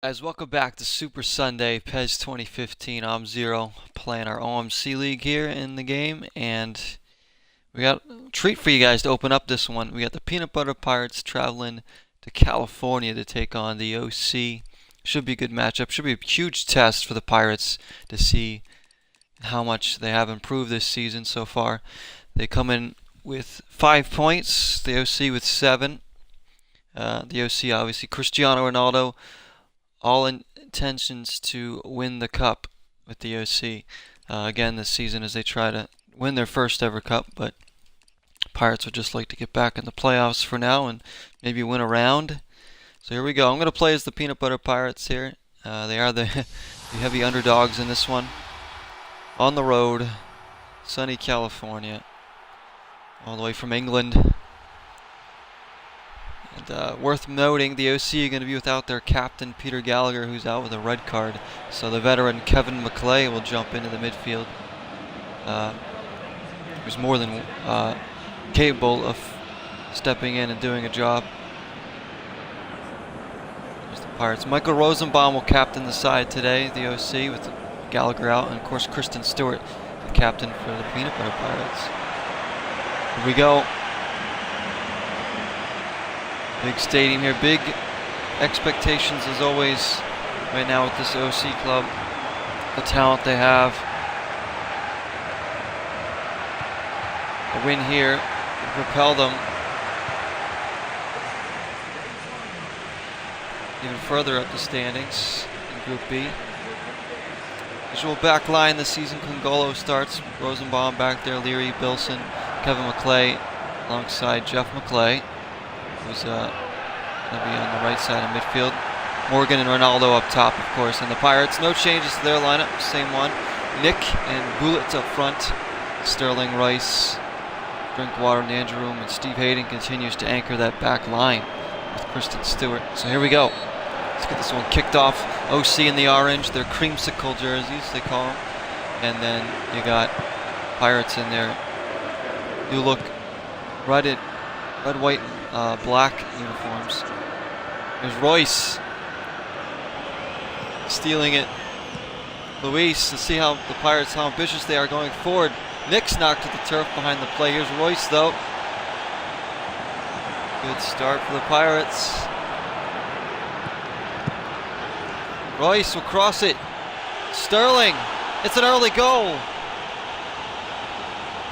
Guys, welcome back to Super Sunday PES 2015. I'm Zero, playing our OMC league here in the game, and we got a treat for you guys to open up this one. We got the Peanut Butter Pirates traveling to California to take on the OC. Should be a good matchup. Should be a huge test for the Pirates to see how much they have improved this season so far. They come in with 5 points, the OC with 7. The OC obviously Cristiano Ronaldo. All intentions to win the cup with the OC again this season as they try to win their first ever cup, but Pirates would just like to get back in the playoffs for now and maybe win a round. So here we go. I'm going to play as the Peanut Butter Pirates here. They are the heavy underdogs in this one. On the road, sunny California, all the way from England. And worth noting, the OC are going to be without their captain, Peter Gallagher, who's out with a red card. So the veteran Kevin McClay will jump into the midfield. Who's more than capable of stepping in and doing a job. There's the Pirates. Michael Rosenbaum will captain the side today, the OC, with Gallagher out. And of course, Kristen Stewart, the captain for the Peanut Butter Pirates. Here we go. Big stadium here, big expectations as always right now with this OC club. The talent they have. A win here would propel them even further up the standings in Group B. Usual back line this season, Kungolo starts, Rosenbaum back there, Leary, Bilson, Kevin McClay alongside Jeff McClay, who's going to be on the right side of midfield. Morgan and Ronaldo up top, of course. And the Pirates, no changes to their lineup, same one. Nick and Bullets up front. Sterling, Rice, Drinkwater, Nanjeroom, and Steve Hayden continues to anchor that back line with Kristen Stewart. So here we go. Let's get this one kicked off. OC in the orange, their creamsicle jerseys, they call them. And then you got Pirates in there. You look right at red, white, black uniforms. There's Royce stealing it. Luis, to see how the Pirates, how ambitious they are going forward. Nick's knocked to the turf behind the play. Here's Royce though. Good start for the Pirates. Royce will cross it. Sterling. It's an early goal.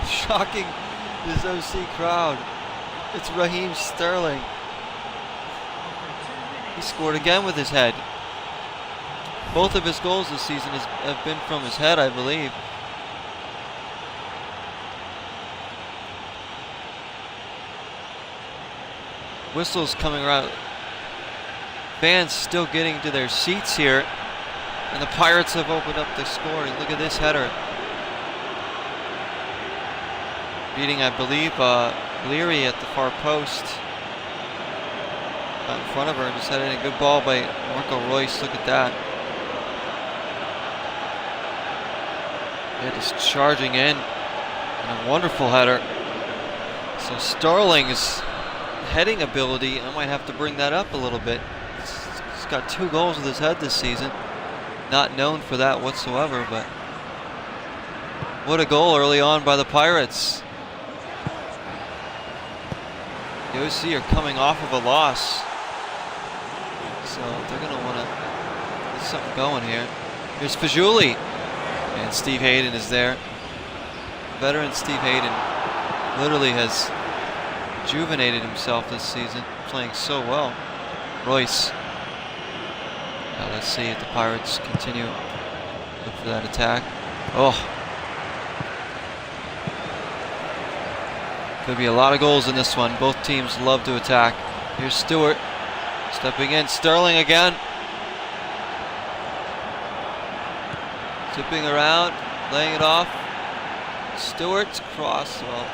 Shocking this OC crowd. It's Raheem Sterling. He scored again with his head. Both of his goals this season have been from his head, I believe. Whistles coming around. Fans still getting to their seats here. And the Pirates have opened up the scoring. Look at this header. Beating, I believe, Leary at the far post. Got in front of her and just had a good ball by Marco Royce. Look at that. Yeah, just charging in. And a wonderful header. So Sterling's heading ability, I might have to bring that up a little bit. He's got 2 goals with his head this season. Not known for that whatsoever, but what a goal early on by the Pirates. The OC are coming off of a loss, so they're going to want to get something going here. Here's Fajuli, and Steve Hayden is there. Veteran Steve Hayden literally has rejuvenated himself this season, playing so well. Royce. Now let's see if the Pirates continue. Look for that attack. Oh. Could be a lot of goals in this one. Both teams love to attack. Here's Stewart stepping in. Sterling again. Tipping around, laying it off. Stewart's cross. Well,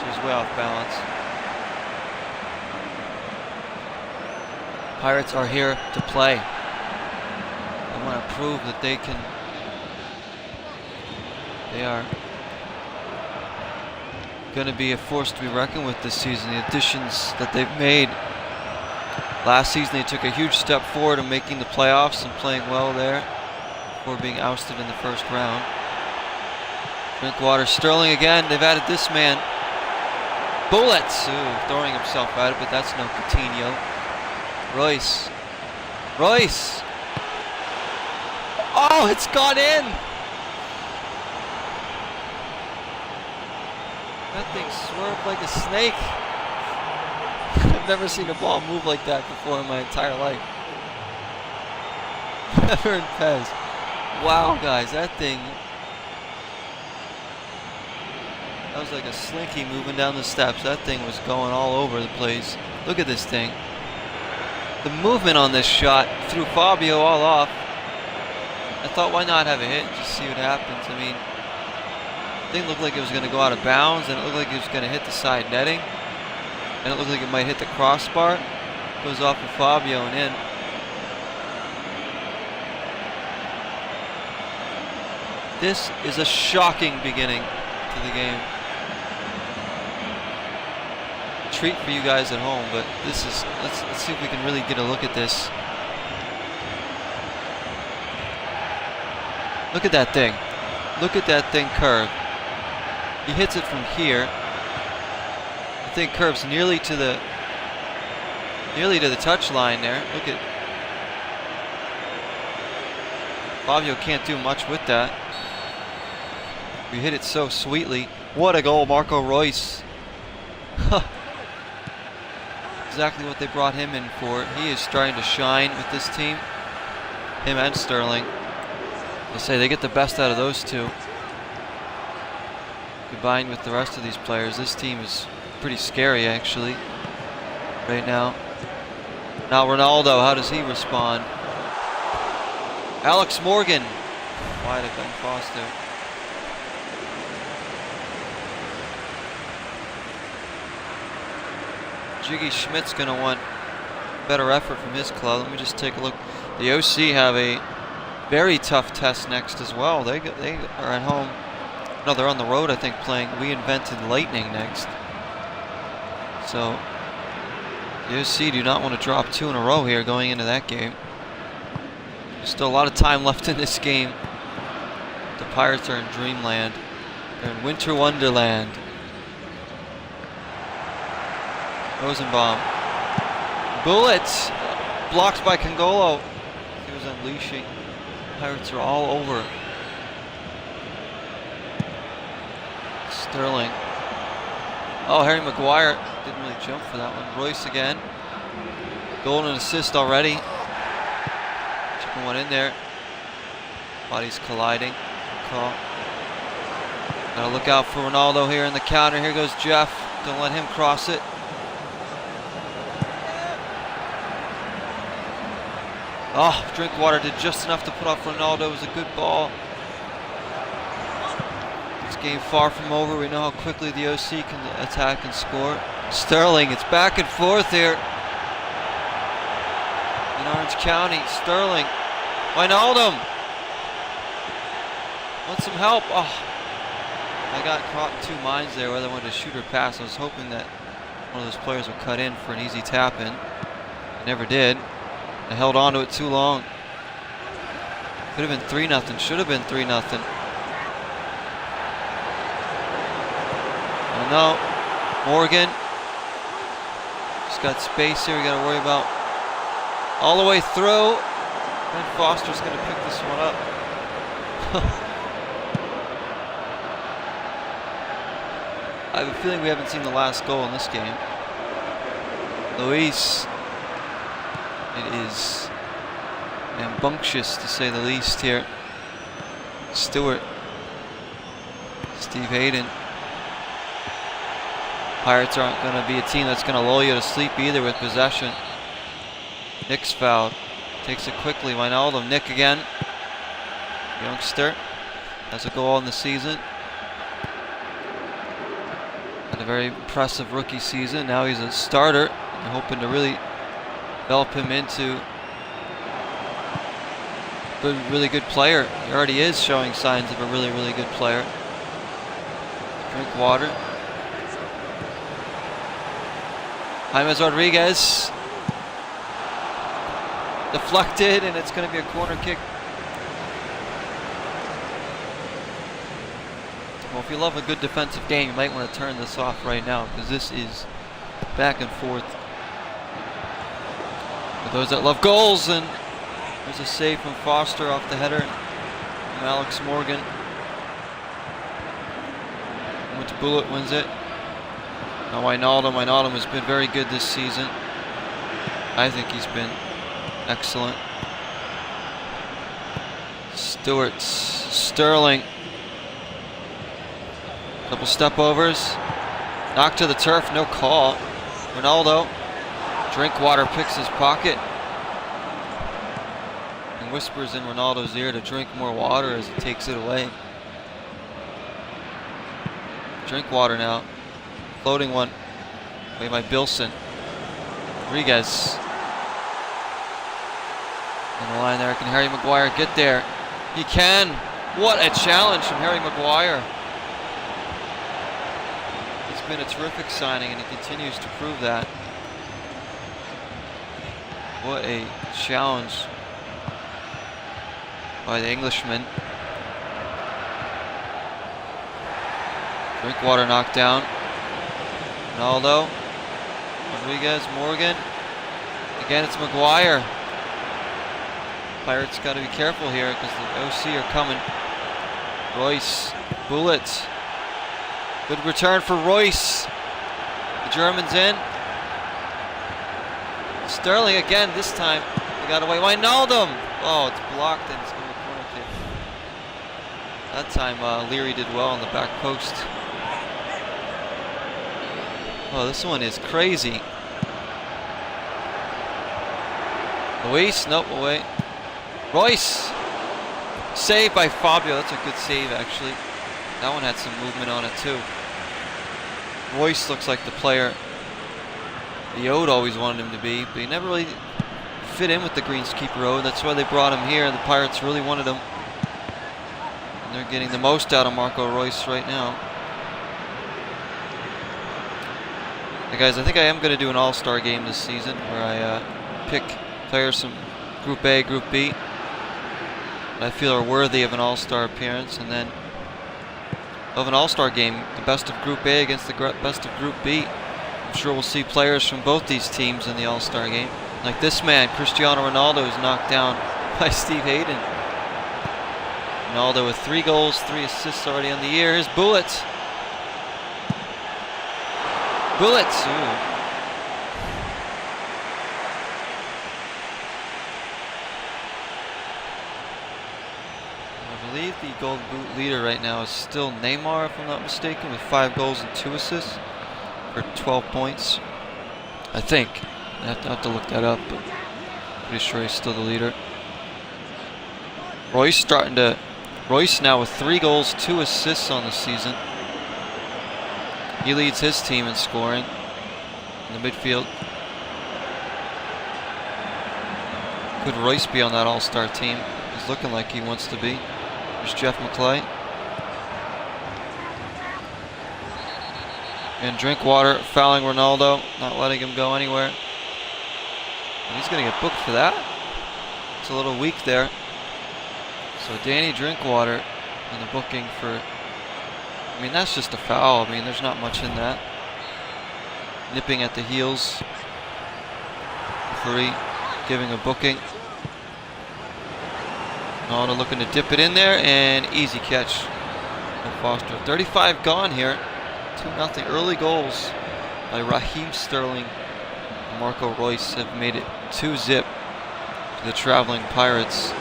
she was way off balance. Pirates are here to play. They want to prove that they can. They are going to be a force to be reckoned with this season. The additions that they've made Last season they took a huge step forward in making the playoffs and playing well there before being ousted in the first round. Drinkwater, Sterling again. They've added this man. Bullets! Ooh, throwing himself at it, but that's no Coutinho. Royce. Royce! Oh, it's gone in! That thing swerved like a snake. I've never seen a ball move like that before in my entire life. Never in PES. Wow, guys, that thing. That was like a slinky moving down the steps. That thing was going all over the place. Look at this thing. The movement on this shot threw Fabio all off. I thought, why not have a hit and just see what happens? I mean, the thing looked like it was going to go out of bounds, and it looked like it was going to hit the side netting, and it looked like it might hit the crossbar. Goes off of Fabio and in. This is a shocking beginning to the game. Treat for you guys at home, but this is, let's see if we can really get a look at this. Look at that thing. Look at that thing curve. He hits it from here. The thing curves nearly to the touch line there. Look at Fabio can't do much with that. We hit it so sweetly. What a goal, Marco Royce. Exactly what they brought him in for. He is starting to shine with this team. Him and Sterling. I say they get the best out of those two. Combined with the rest of these players, this team is pretty scary actually right now. Now Ronaldo, how does he respond? Alex Morgan. Wide of Ben Foster. Jiggy Schmidt's going to want better effort from his club. Let me just take a look. The OC have a very tough test next as well. They are at home. No, they're on the road, I think, playing We Invented Lightning next. So the OC do not want to drop 2 in a row here going into that game. There's still a lot of time left in this game. The Pirates are in dreamland. They're in winter wonderland. Rosenbaum. Bullets! Blocked by Congolo. He was unleashing. Pirates are all over. Sterling. Oh, Harry Maguire didn't really jump for that one. Royce again. Goal and assist already. Chipping one in there. Bodies colliding. Call. Gotta look out for Ronaldo here in the counter. Here goes Jeff. Don't let him cross it. Oh, Drinkwater did just enough to put off Ronaldo. It was a good ball. This game far from over. We know how quickly the OC can attack and score. Sterling, it's back and forth here in Orange County. Sterling, Wijnaldum wants some help. Oh, I got caught in 2 minds there whether I wanted to shoot or pass. I was hoping that one of those players would cut in for an easy tap in. They never did. I held on to it too long. Could have been 3-0. Should have been 3-0. Oh no. Morgan. Just got space here. We got to worry about all the way through. Ben Foster's going to pick this one up. I have a feeling we haven't seen the last goal in this game. Luis. It is rambunctious to say the least here. Stewart. Steve Hayden. Pirates aren't going to be a team that's going to lull you to sleep either with possession. Nick's fouled. Takes it quickly. Wijnaldum. Nick again. Youngster. Has a goal in the season. Had a very impressive rookie season. Now he's a starter. You're hoping to really develop him into a really good player. He already is showing signs of a really, really good player. Drink water. James Rodriguez. Deflected, and it's going to be a corner kick. Well, if you love a good defensive game, you might want to turn this off right now, because this is back and forth. For those that love goals, and there's a save from Foster off the header from Alex Morgan. Which Bullet wins it. Now Wijnaldum has been very good this season. I think he's been excellent. Sterling. Couple step overs. Knocked to the turf, no call. Ronaldo. Drinkwater picks his pocket and whispers in Ronaldo's ear to drink more water as he takes it away. Drinkwater now. Floating one. Played by Bilson. Rodriguez. On the line there. Can Harry Maguire get there? He can. What a challenge from Harry Maguire. He's been a terrific signing, and he continues to prove that. What a challenge by the Englishman. Drinkwater knocked down. Ronaldo. Rodriguez. Morgan. Again, it's Maguire. Pirates got to be careful here because the OC are coming. Royce. Bullet. Good return for Royce. The German's in. Sterling again, this time. They got away. Wijnaldum! Oh, it's blocked and it's going to be a corner kick. That time Leary did well on the back post. Oh, this one is crazy. Luis, nope, away. Royce! Saved by Fabio. That's a good save, actually. That one had some movement on it, too. Royce looks like the player the Ode always wanted him to be, but he never really fit in with the Greenskeeper Ode. That's why they brought him here. The Pirates really wanted him. And they're getting the most out of Marco Royce right now. Hey guys, I think I am going to do an all-star game this season where I pick players from Group A, Group B that I feel are worthy of an all-star appearance, and then of an all-star game, the best of Group A against the best of Group B. I'm sure we'll see players from both these teams in the all-star game. Like this man, Cristiano Ronaldo, is knocked down by Steve Hayden. Ronaldo with 3 goals, 3 assists already on the year. Here's Bullet. Bullets. Ooh. I believe the Golden Boot leader right now is still Neymar, if I'm not mistaken, with 5 goals and 2 assists for 12 points. I think. I have to look that up, but pretty sure he's still the leader. Royce now with 3 goals, 2 assists on the season. He leads his team in scoring in the midfield. Could Royce be on that all-star team? He's looking like he wants to be. There's Jeff McClay. And Drinkwater fouling Ronaldo, not letting him go anywhere. And he's going to get booked for that. It's a little weak there. So Danny Drinkwater in the booking for... I mean, that's just a foul. I mean, there's not much in that. Nipping at the heels. Referee giving a booking. Ronaldo looking to dip it in there, and easy catch from Foster. 35 gone here. 2-0 early goals by Raheem Sterling and Marco Royce have made it 2-0 to the traveling Pirates.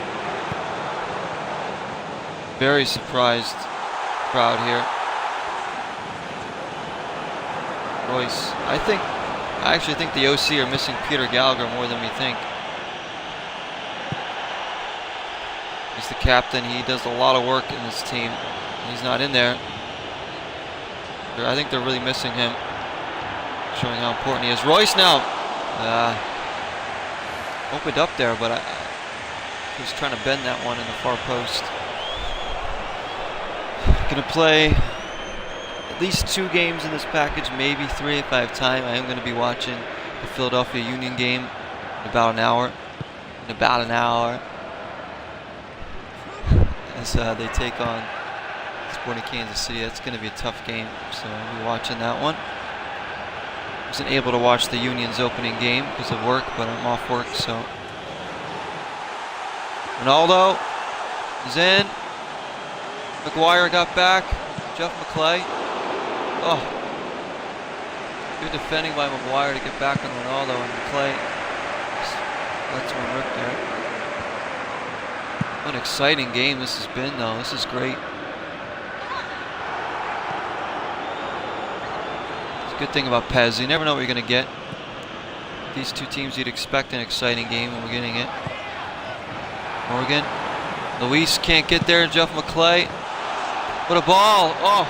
Very surprised crowd here. Royce, I actually think the OC are missing Peter Gallagher more than we think. He's the captain. He does a lot of work in this team. He's not in there. I think they're really missing him, showing how important he is. Royce now opened up there, but he was trying to bend that one in the far post. Gonna play at least 2 games in this package, maybe 3 if I have time. I am going to be watching the Philadelphia Union game in about an hour. in about an hour as they take on Sporting Kansas City. That's going to be a tough game, so I'll be watching that one. Wasn't able to watch the Union's opening game because of work, but I'm off work, so. Ronaldo is in. McGuire got back. Jeff McClay. Oh. Good defending by McGuire to get back on Ronaldo, and McClay lets one rip there. What an exciting game this has been, though. This is great. Good thing about PES, you never know what you're going to get. These two teams, you'd expect an exciting game, and we're getting it. Morgan. Luis can't get there. Jeff McClay. What a ball. Oh.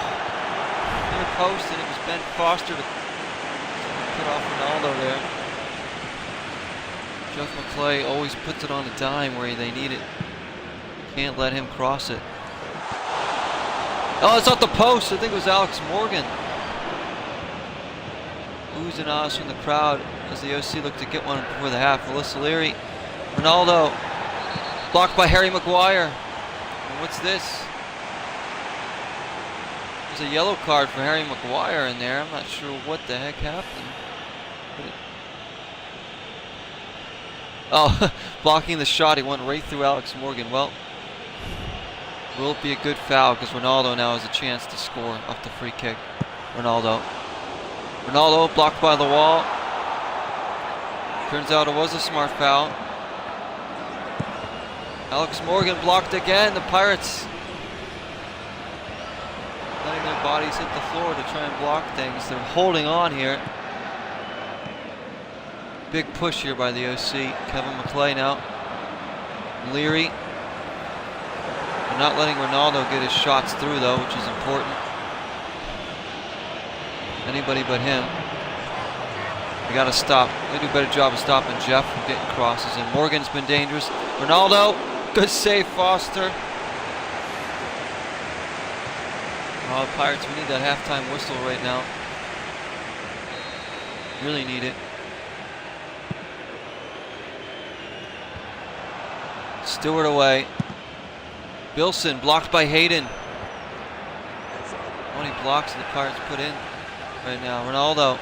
Near post, and it was Ben Foster to put off Ronaldo there. Jeff McClay always puts it on a dime where they need it. Can't let him cross it. Oh, it's off the post. I think it was Alex Morgan. Oohs and ahs from the crowd as the OC looked to get one before the half. Alyssa Leary. Ronaldo. Blocked by Harry Maguire. And what's this? There's a yellow card for Harry Maguire in there. I'm not sure what the heck happened. Oh, blocking the shot. He went right through Alex Morgan. Well, will it be a good foul? Because Ronaldo now has a chance to score off the free kick. Ronaldo blocked by the wall. Turns out it was a smart foul. Alex Morgan blocked again. The Pirates letting their bodies hit the floor to try and block things. They're holding on here. Big push here by the OC. Kevin McClay now. Leary. They're not letting Ronaldo get his shots through, though, which is important. Anybody but him. We got to stop. They do a better job of stopping Jeff from getting crosses. And Morgan's been dangerous. Ronaldo. Good save, Foster. Oh, Pirates, we need that halftime whistle right now. Really need it. Stewart away. Bilson blocked by Hayden. How many blocks the Pirates put in right now? Ronaldo.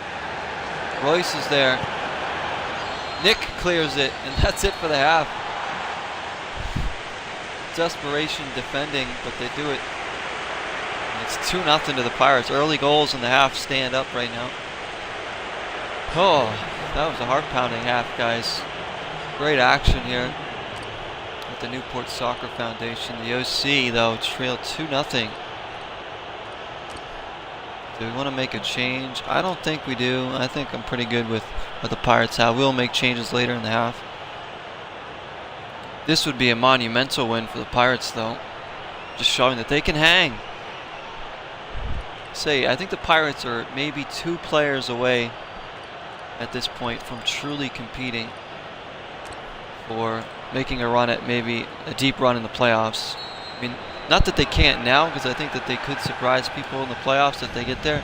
Royce is there. Nick clears it, and that's it for the half. Desperation defending, but they do it. And it's 2-0 to the Pirates. Early goals in the half stand up right now. Oh, that was a heart-pounding half, guys. Great action here at the Newport Soccer Foundation. The OC, though, trailed 2-0. Do we want to make a change? I don't think we do. I think I'm pretty good with what the Pirates have. We'll make changes later in the half. This would be a monumental win for the Pirates, though. Just showing that they can hang. I think the Pirates are maybe 2 players away at this point from truly competing for making a run at maybe a deep run in the playoffs. I mean, not that they can't now, because I think that they could surprise people in the playoffs if they get there.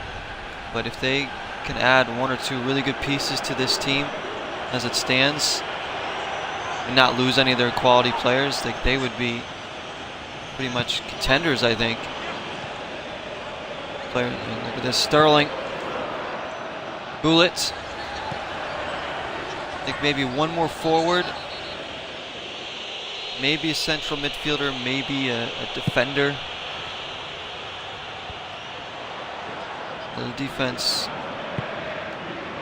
But if they can add 1 or 2 really good pieces to this team as it stands and not lose any of their quality players, they would be pretty much contenders, I think. Look at this, Sterling. Bullet. I think maybe 1 more forward. Maybe a central midfielder, maybe a defender. The defense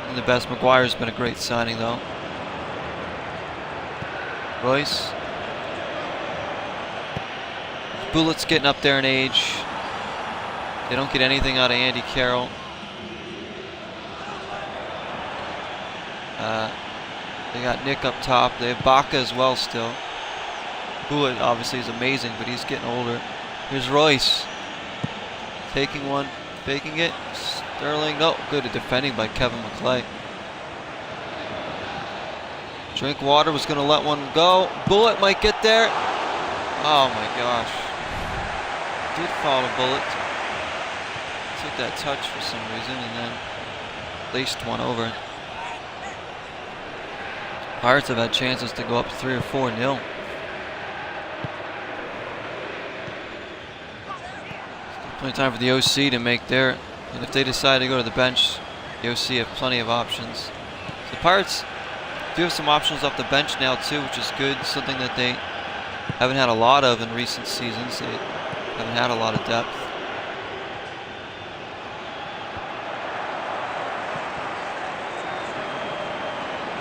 and the best. Maguire's been a great signing, though. Royce. Bullet's getting up there in age. They don't get anything out of Andy Carroll. They got Nick up top. They have Baca as well still. Bullet obviously is amazing, but he's getting older. Here's Royce. Taking one, faking it. Sterling, no, good at defending by Kevin McClay. Drinkwater was going to let one go. Bullet might get there. Oh my gosh. Did follow Bullet. Took that touch for some reason and then laced one over. Pirates have had chances to go up 3 or 4-0. Plenty of time for the OC to make their, and if they decide to go to the bench, the OC have plenty of options. The Pirates do have some options off the bench now too, which is good. Something that they haven't had a lot of in recent seasons. They haven't had a lot of depth.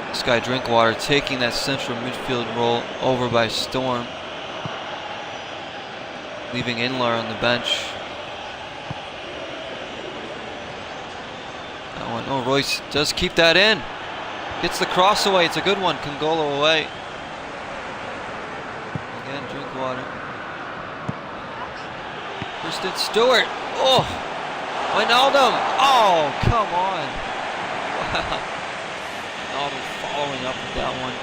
This guy Drinkwater taking that central midfield role over by Storm, leaving Inler on the bench. That one, oh, Royce does keep that in. Gets the cross away. It's a good one. Congolo away. Again, Drinkwater. Kristen Stewart. Oh, Wijnaldum. Oh, come on. Wow. Wijnaldum following up with that one.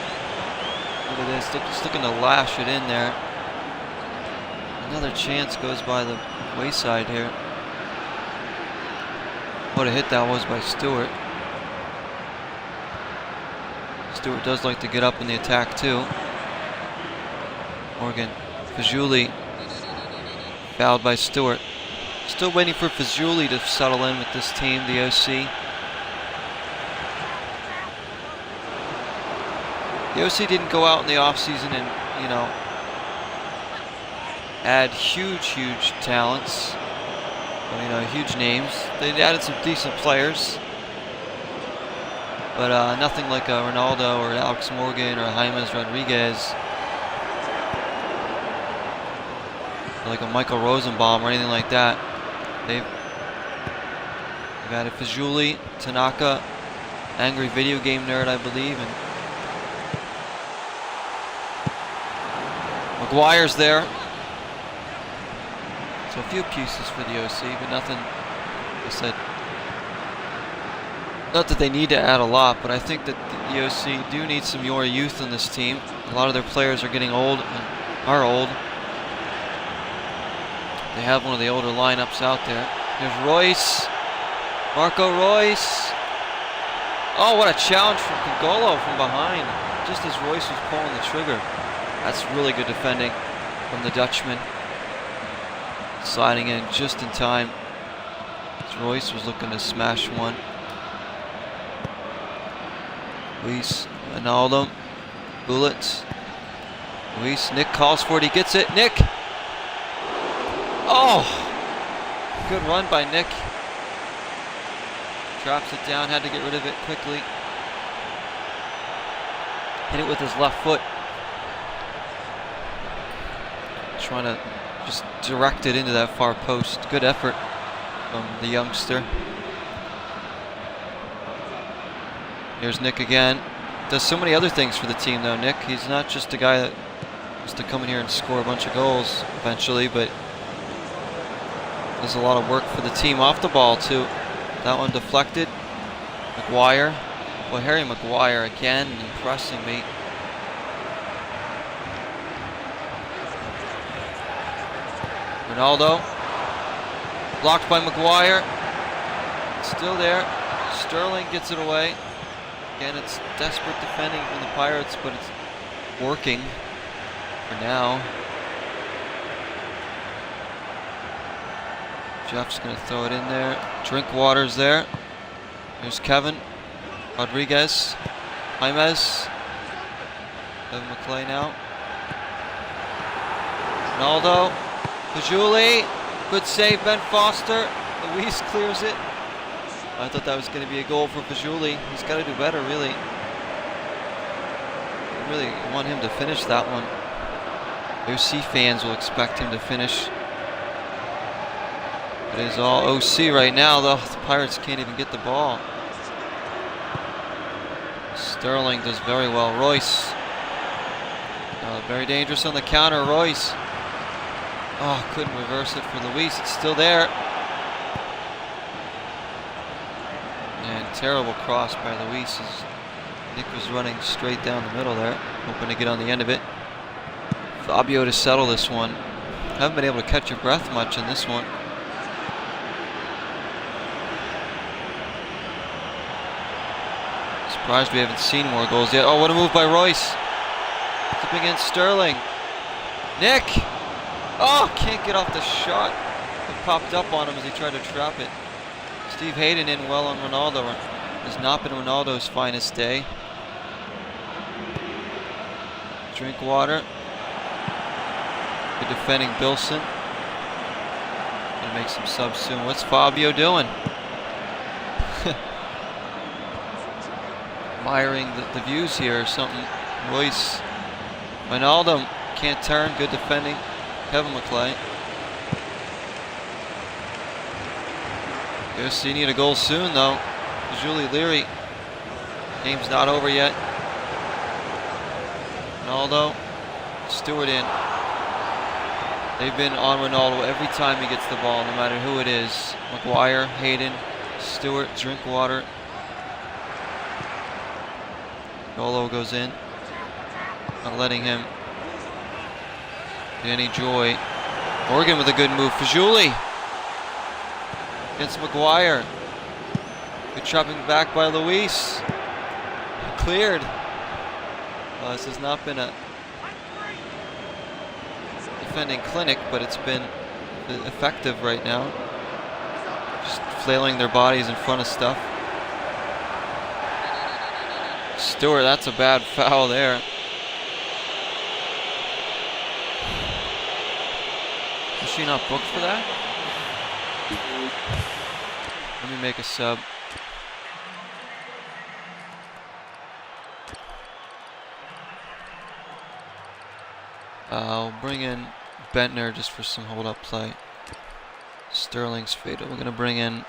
Look at this. Just looking to lash it in there. Another chance goes by the wayside here. What a hit that was by Stewart. Stewart does like to get up in the attack too. Morgan Fajuli fouled by Stewart. Still waiting for Fajuli to settle in with this team, the OC. The OC didn't go out in the offseason and, you know, add huge talents. You know, huge names. They added some decent players. But nothing like a Ronaldo or Alex Morgan or James Rodriguez, or like a Michael Rosenbaum or anything like that. They've added Fajuli, Tanaka, Angry Video Game Nerd, I believe, and McGuire's there. So a few pieces for the OC, but nothing, like I said, not that they need to add a lot, but I think that the OC do need some more youth in this team. A lot of their players are getting old and are old. They have one of the older lineups out there. There's Royce, Marco Royce. Oh, what a challenge from Congolo from behind, just as Royce was pulling the trigger. That's really good defending from the Dutchman. Sliding in just in time. Royce was looking to smash one. Luis, Wijnaldum, Bullets. Luis, Nick calls for it, he gets it, Nick! Oh! Good run by Nick. Drops it down, had to get rid of it quickly. Hit it with his left foot. Trying to just direct it into that far post. Good effort from the youngster. Here's Nick again. Does so many other things for the team though, Nick. He's not just a guy that wants to come in here and score a bunch of goals eventually, but does a lot of work for the team off the ball too. That one deflected. McGuire. Well, Harry McGuire again impressing me. Ronaldo. Blocked by McGuire. Still there. Sterling gets it away. Again, it's desperate defending from the Pirates, but it's working for now. Jeff's going to throw it in there. Drinkwater's there. There's Kevin. Rodriguez. James. Kevin McClay now. Ronaldo. Fajuli. Good save, Ben Foster. Luis clears it. I thought that was going to be a goal for Fajuli. He's got to do better, really. I really want him to finish that one. OC fans will expect him to finish. It is all OC right now, though. The Pirates can't even get the ball. Sterling does very well. Royce. Very dangerous on the counter. Royce. Oh, couldn't reverse it for Luis. It's still there. And terrible cross by Luis as Nick was running straight down the middle there, hoping to get on the end of it. Fabio to settle this one. Haven't been able to catch your breath much in this one. Surprised we haven't seen more goals yet. Oh, what a move by Royce. Flipping in Sterling. Nick! Oh, can't get off the shot. It popped up on him as he tried to trap it. Steve Hayden in well on Ronaldo. Has not been Ronaldo's finest day. Drink water. Good defending Bilson. Gonna make some subs soon. What's Fabio doing? Admiring the views here or something. Royce. Ronaldo can't turn. Good defending. Kevin McClay. Yes, you need a goal soon though. Julie Leary. Game's not over yet. Ronaldo. Stewart in. They've been on Ronaldo every time he gets the ball, no matter who it is. Maguire, Hayden, Stewart, Drinkwater. Golo goes in. Not letting him get any joy. Morgan with a good move. Fajuli against Maguire. Good chopping back by Luis. Cleared. This has not been a defending clinic, but it's been effective right now. Just flailing their bodies in front of stuff. Stewart, that's a bad foul there. Was she not booked for that? Let me make a sub. I'll bring in Bentner just for some hold-up play. Sterling's faded. We're going to bring in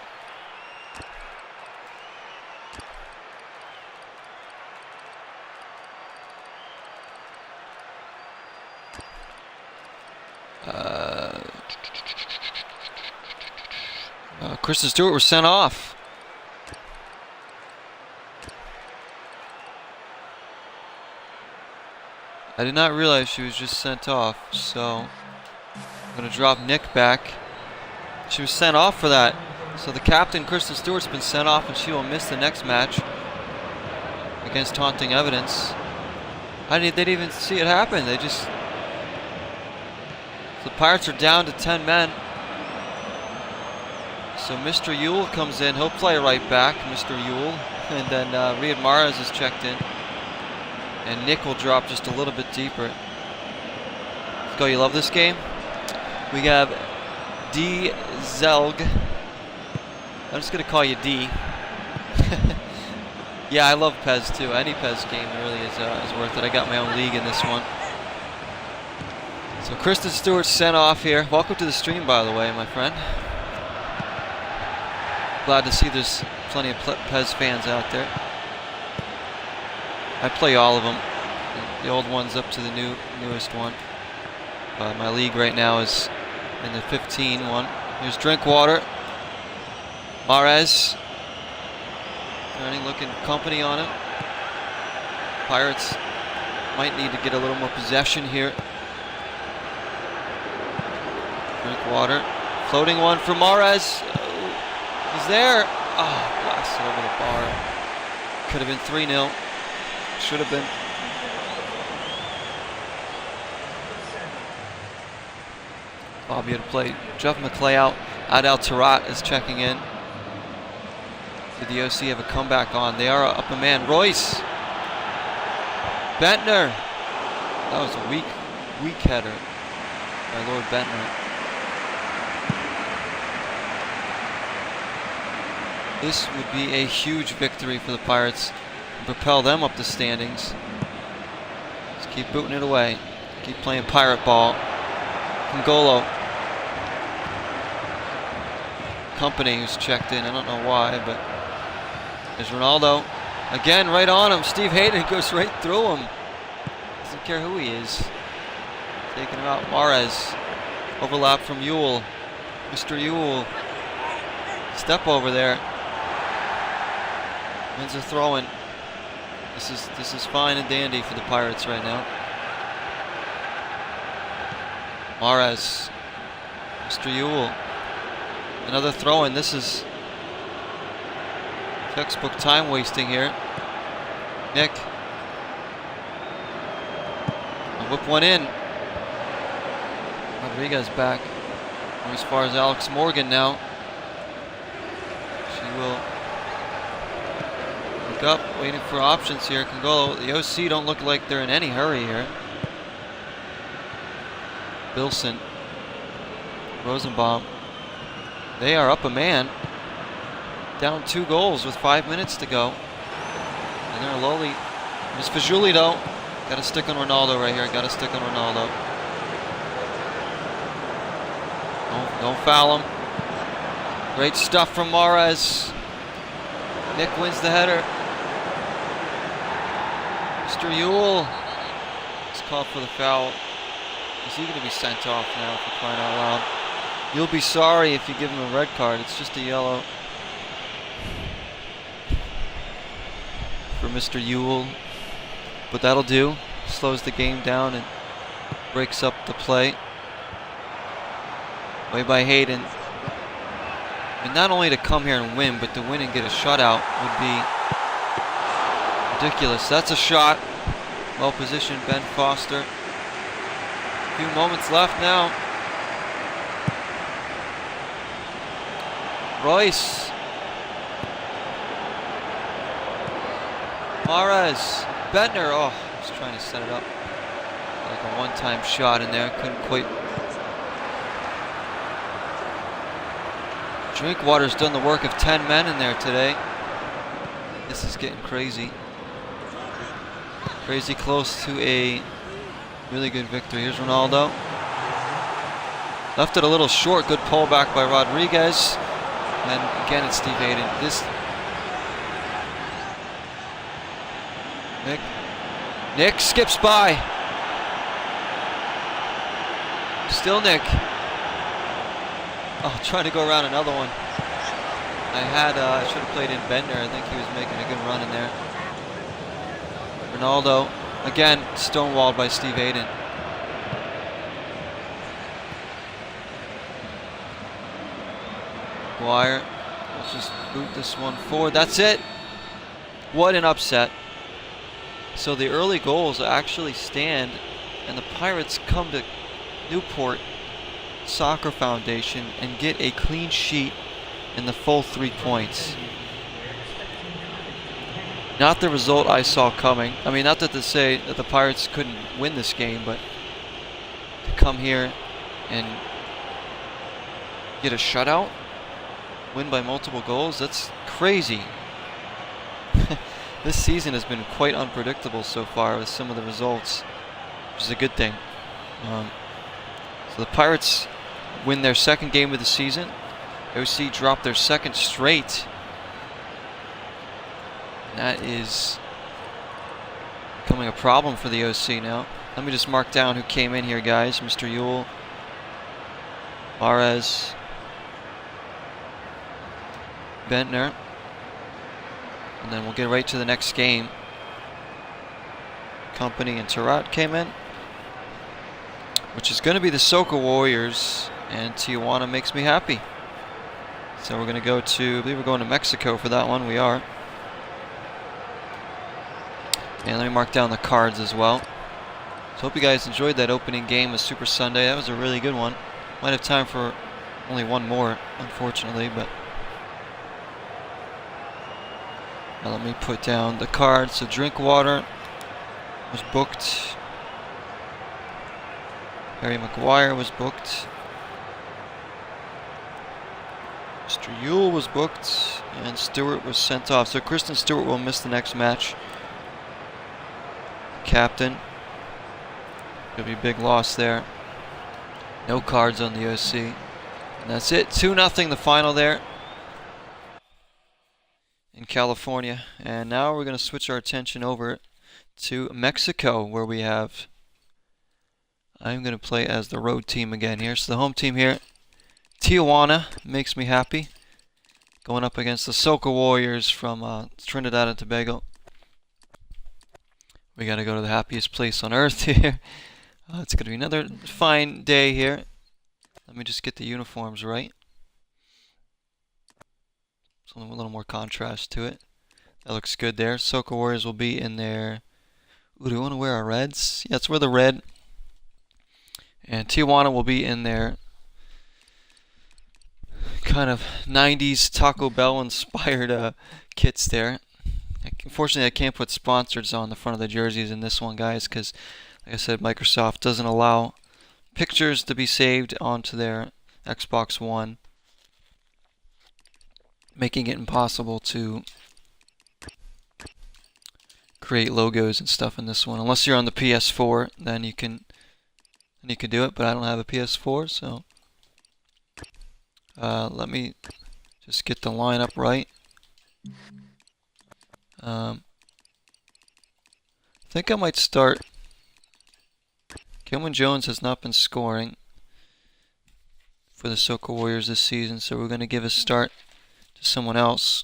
Kristen Stewart was sent off. I did not realize she was just sent off, so I'm going to drop Nick back. She was sent off for that. So the captain, Kristen Stewart's been sent off, and she will miss the next match against Taunting Evidence. They didn't even see it happen. They just... The Pirates are down to 10 men. So Mr. Yule comes in. He'll play right back, Mr. Yule. And then Riyad Mahrez is checked in. And Nick will drop just a little bit deeper. Let's go, you love this game? We have D. Zelg. I'm just going to call you D. Yeah, I love PES too. Any PES game really is worth it. I got my own league in this one. So Kristen Stewart sent off here. Welcome to the stream, by the way, my friend. Glad to see there's plenty of PES fans out there. I play all of them, the old ones up to the newest one. My league right now is in the 15 one. Here's Drinkwater. Mahrez. Turning, looking company on it. Pirates might need to get a little more possession here. Drinkwater. Floating one for Mahrez. He's there. Oh, blasted over the bar. Could have been 3-0. Should have been. Fabio to play. Jeff McClay out. Adel Tarat is checking in. Did the OC have a comeback on? They are up a man. Royce. Bentner. That was a weak header by Lord Bentner. This would be a huge victory for the Pirates and propel them up the standings. Just keep booting it away. Keep playing pirate ball. Ngolo. Company who's checked in. I don't know why, but there's Ronaldo. Again, right on him. Steve Hayden goes right through him. Doesn't care who he is. Taking him out. Mahrez. Overlap from Yule. Mr. Yule. Step over there. Men's are throwing. This is fine and dandy for the Pirates right now. Mahrez. Mr. Yule. Another throw in. This is textbook time wasting here. Nick. I'll whip one in. Rodriguez back. As far as Alex Morgan now. She will look up, waiting for options here. Congolo. The OC don't look like they're in any hurry here. Bilson. Rosenbaum. They are up a man. Down 2 goals with 5 minutes to go. And they're lowly. Miss Fajuli though. Gotta stick on Ronaldo right here. Gotta stick on Ronaldo. Don't foul him. Great stuff from Mahrez. Nick wins the header. Mr. Yule is called for the foul. Is he going to be sent off now for crying out loud? You'll be sorry if you give him a red card. It's just a yellow for Mr. Yule. But that'll do. Slows the game down and breaks up the play. Way by Hayden. And not only to come here and win, but to win and get a shutout would be ridiculous. That's a shot. Well positioned, Ben Foster. A few moments left now. Royce. Mahrez. Bentner. Oh, just trying to set it up. Like a one-time shot in there. Couldn't quite. Drinkwater's done the work of 10 men in there today. This is getting crazy. Crazy close to a really good victory. Here's Ronaldo. Left it a little short. Good pull back by Rodriguez. And again, it's Steve Hayden. Nick skips by. Still Nick. Oh, trying to go around another one. I should have played in Bender. I think he was making a good run in there. Ronaldo, again, stonewalled by Steve Hayden. Dwyer, let's just boot this one forward. That's it. What an upset. So the early goals actually stand, and the Pirates come to Newport Soccer Foundation and get a clean sheet in the full 3 points. Not the result I saw coming. I mean, not that to say that the Pirates couldn't win this game, but to come here and get a shutout, win by multiple goals, that's crazy. This season has been quite unpredictable so far with some of the results, which is a good thing. So the Pirates win their 2nd game of the season. OC dropped their 2nd straight. That is becoming a problem for the OC now. Let me just mark down who came in here, guys. Mr. Yule, Mahrez, Bentner. And then we'll get right to the next game. Company and Tarat came in, which is going to be the SOCA Warriors, and Tijuana makes me happy. So we're going to go to, I believe we're going to Mexico for that one. We are. And let me mark down the cards as well. So hope you guys enjoyed that opening game of Super Sunday. That was a really good one. Might have time for only one more, unfortunately, but now let me put down the cards. So Drinkwater was booked. Harry Maguire was booked. Mr. Yule was booked. And Stewart was sent off. So Kristen Stewart will miss the next match. Captain. It'll be a big loss there. No cards on the OC. And that's it. 2-0 the final there in California. And now we're going to switch our attention over to Mexico, where we have, I'm going to play as the road team again here. So the home team here, Tijuana, makes me happy. Going up against the SOCA Warriors from Trinidad and Tobago. We got to go to the happiest place on earth here. It's going to be another fine day here. Let me just get the uniforms right. So a little more contrast to it. That looks good there. SOCA Warriors will be in there. Ooh, do we want to wear our reds? Yeah, let's wear the red. And Tijuana will be in there. Kind of 90s Taco Bell inspired kits there. Unfortunately, I can't put sponsors on the front of the jerseys in this one, guys, because, like I said, Microsoft doesn't allow pictures to be saved onto their Xbox One, making it impossible to create logos and stuff in this one. Unless you're on the PS4, then you can do it, but I don't have a PS4, so let me just get the lineup right. I think I might start. Cameron Jones has not been scoring for the SOCA Warriors this season, so we're going to give a start to someone else.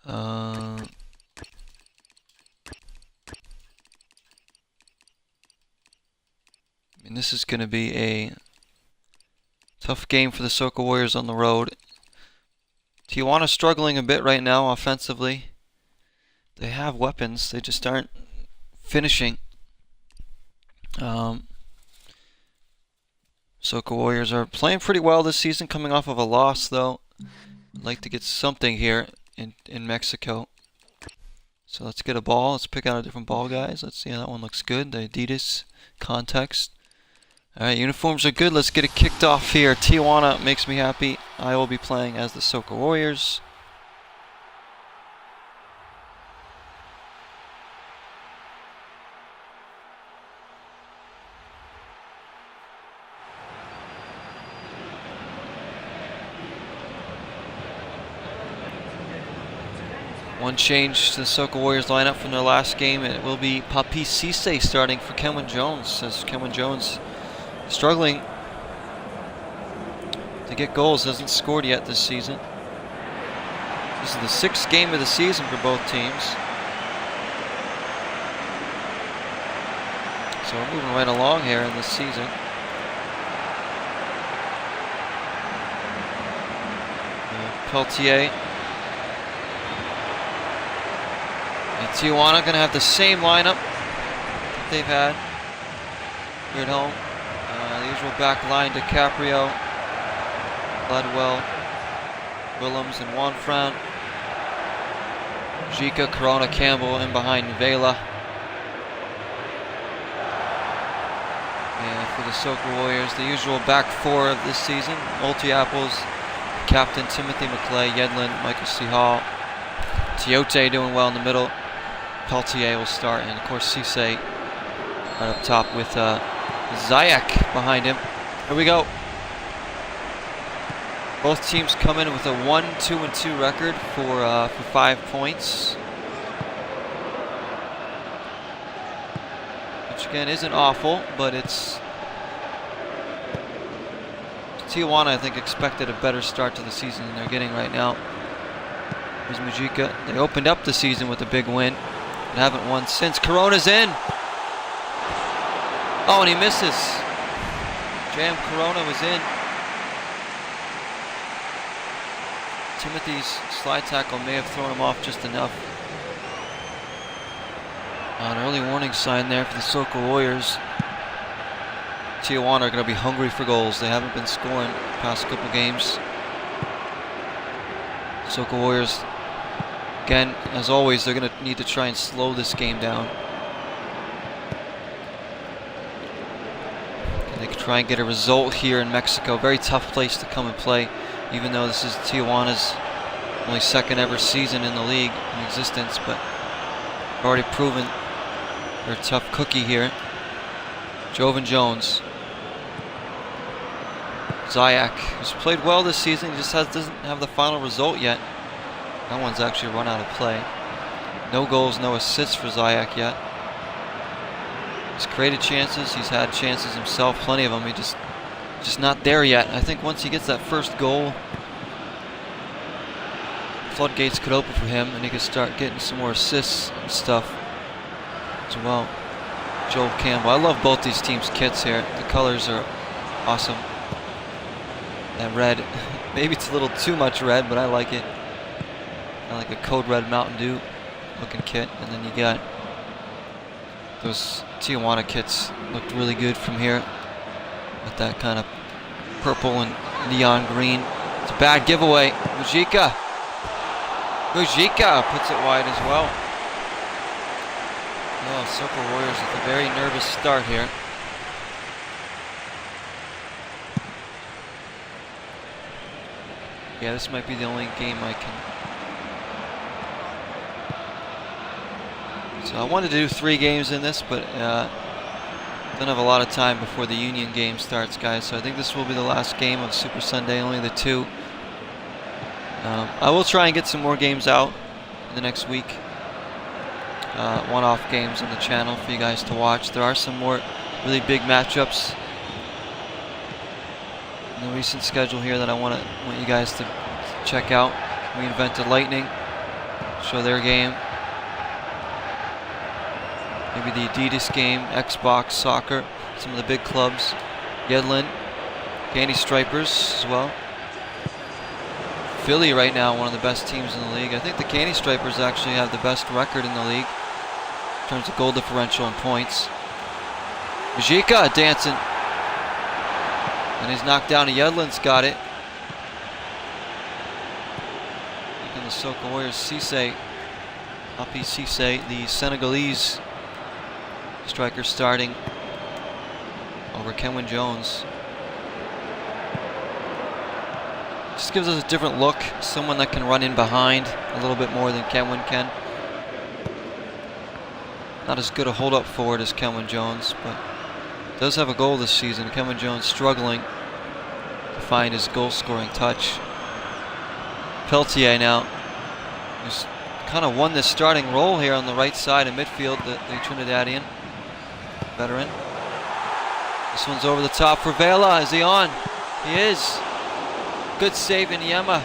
I mean, this is going to be a tough game for the SOCA Warriors on the road. Tijuana struggling a bit right now offensively. They have weapons, they just aren't finishing. SOCA Warriors are playing pretty well this season, coming off of a loss though. I'd like to get something here in Mexico. So let's get a ball. Let's pick out a different ball, guys. Let's see how that one looks good. The Adidas context. Alright, uniforms are good. Let's get it kicked off here. Tijuana makes me happy. I will be playing as the SOCA Warriors. One change to the SOCA Warriors lineup from their last game. It will be Papi Cisse starting for Cameron Jones, as Cameron Jones struggling to get goals, hasn't scored yet this season. This is the 6th game of the season for both teams. So we're moving right along here in this season. Peltier. And Tijuana going to have the same lineup that they've had here at home. The usual back line: DiCaprio, Ledwell, Willems, and Juanfran. Jica, Corona, Campbell in behind Vela. And for the SOCA Warriors, the usual back four of this season: Multi-Apples, Captain Timothy McClay, Yedlin, Michael C. Hall, Tiote doing well in the middle. Peltier will start, and of course Cisse right up top with Zayak behind him. Here we go. Both teams come in with a 1-2-2 record for 5 points, which again isn't awful, but it's Tijuana, I think, expected a better start to the season than they're getting right now. Here's Mujica. They opened up the season with a big win, but haven't won since. Corona's in. Oh, and he misses. Jam Corona was in. Timothy's slide tackle may have thrown him off just enough. An early warning sign there for the SOCA Warriors. Tijuana are going to be hungry for goals. They haven't been scoring the past couple games. SOCA Warriors, again, as always, they're going to need to try and slow this game down. They can try and get a result here in Mexico. Very tough place to come and play, even though this is Tijuana's only 2nd ever season in the league in existence, but already proven they're a tough cookie here. Jovan Jones. Zayak, who's played well this season, he just doesn't have the final result yet. That one's actually run out of play. No goals, no assists for Zayak yet. He's created chances, he's had chances himself, plenty of them. He just not there yet. I think once he gets that first goal, floodgates could open for him, and he could start getting some more assists and stuff as well. Joel Campbell. I love both these teams' kits here. The colors are Awesome. That red, maybe it's a little too much red, but I like it. I like a Code Red Mountain Dew looking kit. And then you got those Tijuana kits. Looked really good from here with that kind of purple and neon green. It's a bad giveaway. Mujica puts it wide as well. Oh, SOCA Warriors with a very nervous start here. Yeah, this might be the only game I can. So I wanted to do 3 games in this, but don't have a lot of time before the Union game starts, guys. So I think this will be the last game of Super Sunday, only the 2. I will try and get some more games out in the next week. One-off games on the channel for you guys to watch. There are some more really big matchups in the recent schedule here that I want you guys to check out. Reinvented Lightning, show their game. Maybe the Adidas game, Xbox, soccer, some of the big clubs. Yedlin, Candy Stripers as well. Philly right now, one of the best teams in the league. I think the Candy Stripers actually have the best record in the league in terms of goal differential and points. Mujica dancing. And he's knocked down. Yedlin's got it. Looking the SOCA Warriors. Cisse, Happy Cisse, the Senegalese striker, starting over Kenwin Jones. Just gives us a different look. Someone that can run in behind a little bit more than Kenwin can. Not as good a hold-up forward as Kenwin Jones, but does have a goal this season. Kenwin Jones struggling to find his goal-scoring touch. Peltier now, who's kind of won this starting role here on the right side of midfield, the Trinidadian veteran. This one's over the top for Vela. Is he on? He is. Good save in Yema.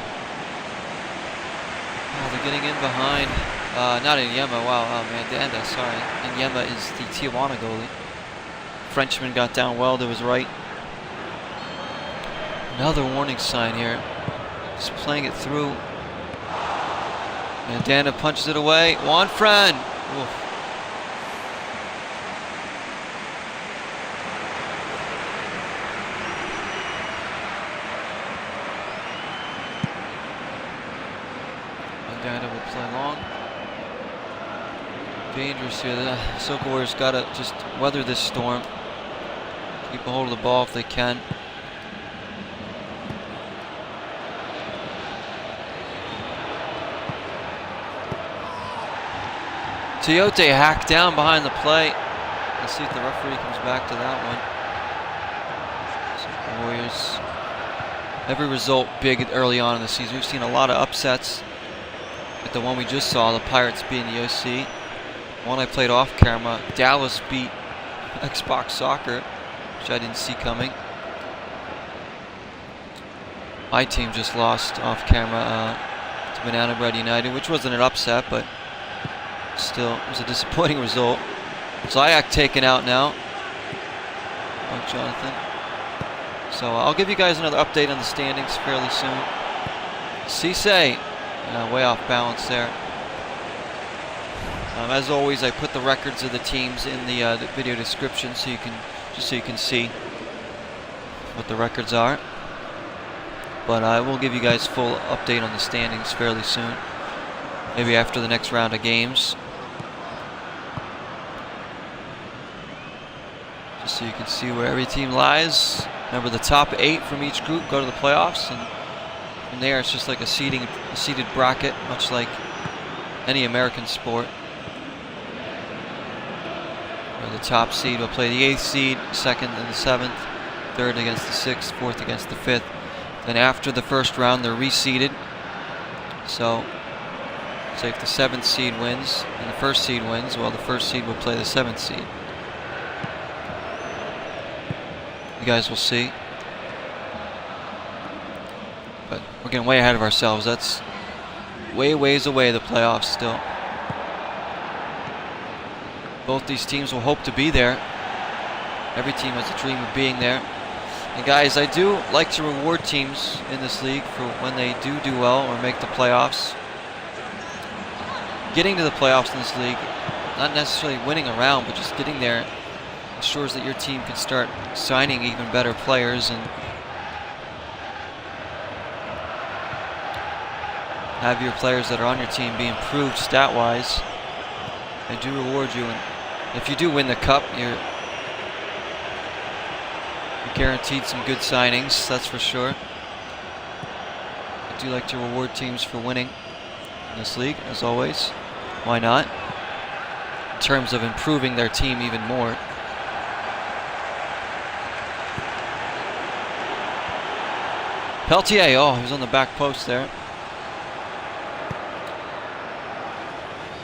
Oh, they're getting in behind. Not in Yema, wow, Mandanda, sorry. And Yema is the Tijuana goalie. Frenchman got down well to his right. Another warning sign here. Just playing it through. Mandanda punches it away. Juanfran. Oof. Mandanda will play long. Dangerous here. The SOCA Warriors got to just weather this storm. Keep a hold of the ball if they can. Tiote hacked down behind the play. Let's see if the referee comes back to that one. SOCA Warriors. Every result big early on in the season. We've seen a lot of upsets. Like the one we just saw, the Pirates beating the OC. One I played off camera. Dallas beat Xbox Soccer, which I didn't see coming. My team just lost off camera to Banana Bread United, which wasn't an upset, but still it was a disappointing result. Zayak taken out now. Oh, Jonathan. So I'll give you guys another update on the standings fairly soon. Cisse, way off balance there. As always, I put the records of the teams in the video description so you can see what the records are. But I will give you guys full update on the standings fairly soon. Maybe after the next round of games. Just so you can see where every team lies. Remember, the top 8 from each group go to the playoffs, and from there it's just like a seeded bracket, much like any American sport. The top seed will play the 8th seed, 2nd and the 7th, 3rd against the 6th, 4th against the 5th. Then after the first round, they're reseeded. So, say if the 7th seed wins and the 1st seed wins, well, the 1st seed will play the 7th seed. You guys will see. But we're getting way ahead of ourselves. That's ways away, the playoffs still. Both these teams will hope to be there. Every team has a dream of being there. And guys, I do like to reward teams in this league for when they do well or make the playoffs. Getting to the playoffs in this league, not necessarily winning a round, but just getting there ensures that your team can start signing even better players and have your players that are on your team be improved stat-wise. They do reward you, and if you do win the cup, you're guaranteed some good signings, that's for sure. I do like to reward teams for winning in this league, as always. Why not? In terms of improving their team even more. Peltier, oh, he was on the back post there.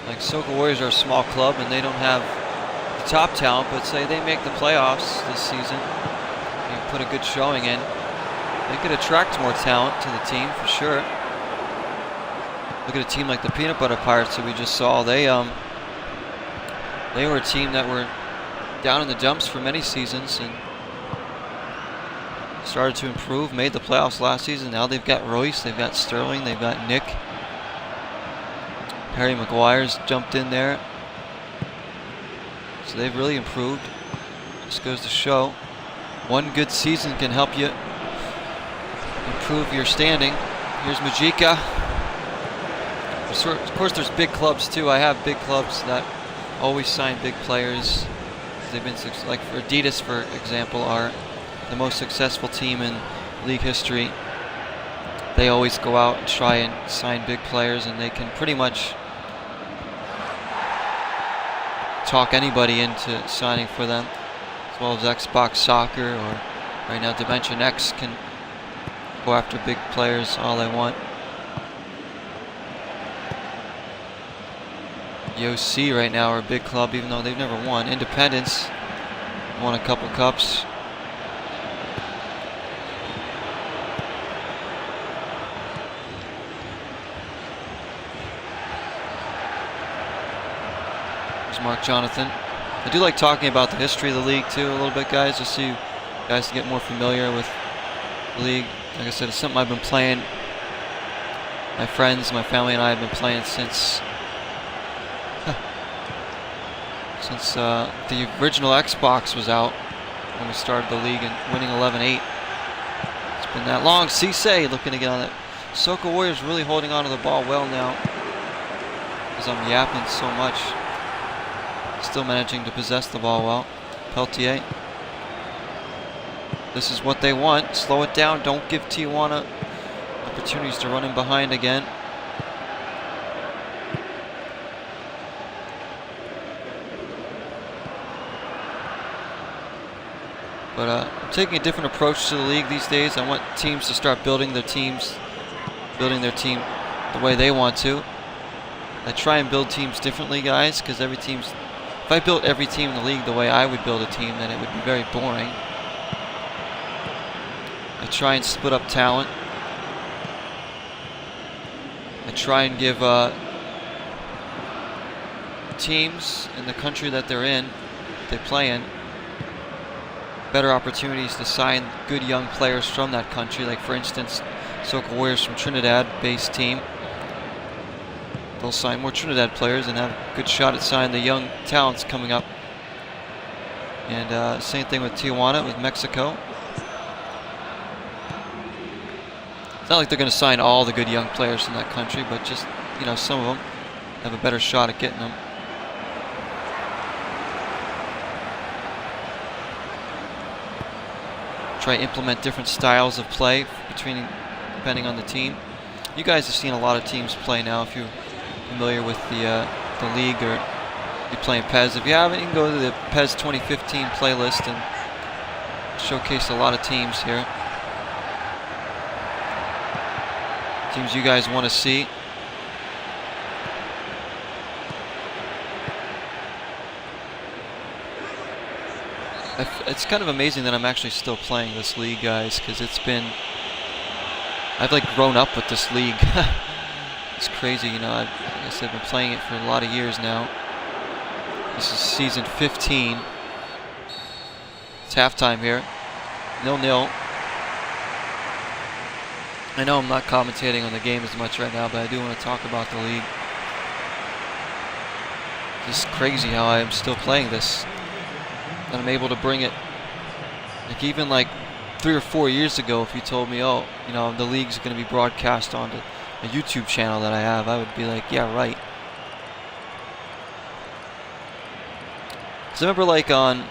Like, SOCA Warriors are a small club and they don't have the top talent, but say they make the playoffs this season, you put a good showing in, they could attract more talent to the team for sure. Look at a team like the Peanut Butter Pirates that we just saw. They were a team that were down in the dumps for many seasons and started to improve, made the playoffs last season. Now they've got Royce, they've got Sterling, they've got Nick. Harry Maguire's jumped in there. So they've really improved. Just goes to show, one good season can help you improve your standing. Here's Majika. Of course, there's big clubs too. I have big clubs that always sign big players. They've been like for Adidas, for example, are the most successful team in league history. They always go out and try and sign big players, and they can pretty much talk anybody into signing for them, as well as Xbox Soccer, or right now Dimension X can go after big players all they want. The OC right now are a big club, even though they've never won. Independence won a couple cups. There's Mark Jonathan. I do like talking about the history of the league too a little bit, guys, just so you guys to get more familiar with the league. Like I said, it's something I've been playing. My friends, my family and I have been playing since the original Xbox was out when we started the league and winning 11-8. It's been that long. Cisse looking to get on it. SOCA Warriors really holding on to the ball well now, because I'm yapping so much. Still managing to possess the ball well. Peltier. This is what they want. Slow it down. Don't give Tijuana opportunities to run in behind again. But I'm taking a different approach to the league these days. I want teams to start building their team the way they want to. I try and build teams differently, guys, because if I built every team in the league the way I would build a team, then it would be very boring. I try and split up talent. I try and give teams in the country that they're in, they play in, better opportunities to sign good young players from that country. Like, for instance, SOCA Warriors from Trinidad-based team. They'll sign more Trinidad players and have a good shot at signing the young talents coming up. And same thing with Tijuana, with Mexico. It's not like they're going to sign all the good young players from that country, but just, you know, some of them have a better shot at getting them. Try to implement different styles of play depending on the team. You guys have seen a lot of teams play now. If you're familiar with the league, or you're playing PES. If you haven't, you can go to the PES 2015 playlist and showcase a lot of teams here. Teams you guys want to see. It's kind of amazing that I'm actually still playing this league, guys, because I've like grown up with this league. It's crazy, you know. Like I said, I've been playing it for a lot of years now. This is season 15. It's halftime here. 0-0. I know I'm not commentating on the game as much right now, but I do want to talk about the league. It's crazy how I am still playing this. And I'm able to bring it. Like even like 3 or 4 years ago, if you told me, oh, you know, the league's going to be broadcast on a YouTube channel that I have, I would be like, yeah, right. Because I remember like on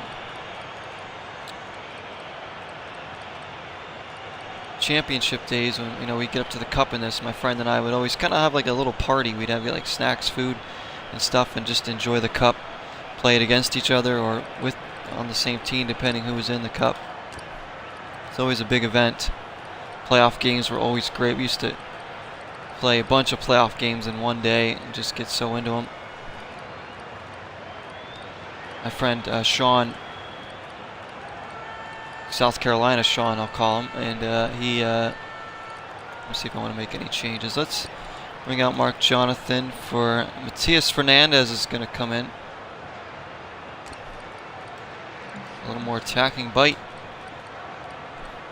championship days when, you know, we'd get up to the cup in this, my friend and I would always kind of have like a little party. We'd have like snacks, food and stuff, and just enjoy the cup, play it against each other or with on the same team depending who was in the cup. It's always a big event. Playoff games were always great. We used to play a bunch of playoff games in one day and just get so into them. My friend Sean, South Carolina Sean, I'll call him, and he, let me see if I want to make any changes. Let's bring out Mark Jonathan for Matias Fernandez is going to come in. A little more attacking bite.